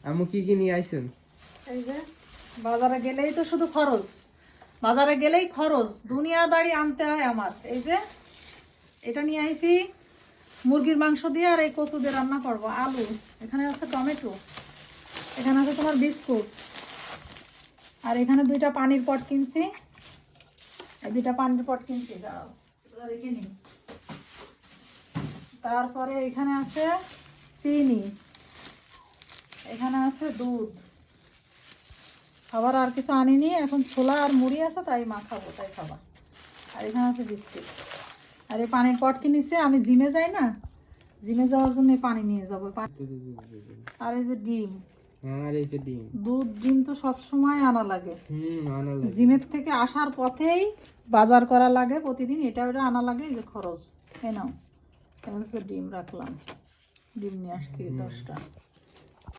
আমু কি নিয়ে আইছেন? এই যে বাজারে গেলেই তো শুধু খরচ, বাজারে গেলেই খরচ, দুনিয়াদারি আনতে হয় আমার। এই যে এটা নিয়ে আইছি মুরগির মাংস দিয়ে, আর এই কচু দিয়ে রান্না করবো। আলু, এখানে আছে টমেটো, এখানে আছে তোমার বিস্কুট, আর এখানে 2টা পানির পট কিনছি, এই 2টা পানির পট কিনছি, দাও এগুলো রেখে নিই। তারপরে এখানে আছে চিনি, এখানে আছে দুধ, খাবার আর কিছু আনিনি। এখন ছোলা আর মুড়ি আছে, তাই মাখাবো, তাই খাবার। আর এখানে আছে বিস্কুট। আর এই পানির পট কিনেছি, আমি জিমে যাই না, জিমে যাওয়ার জন্য পানি নিয়ে যাবো। আর এই যে ডিম, আর এই যে ডিম, দুধ ডিম তো সব সময় আনা লাগে। আনা লাগে। জিমের থেকে আসার পথেই বাজার করা লাগে প্রতিদিন, এটা ওটা আনা লাগে, এই যে খরচ। এই নাও, এই হচ্ছে ডিম রাখলাম, ডিম নিয়ে আসছি 10টা।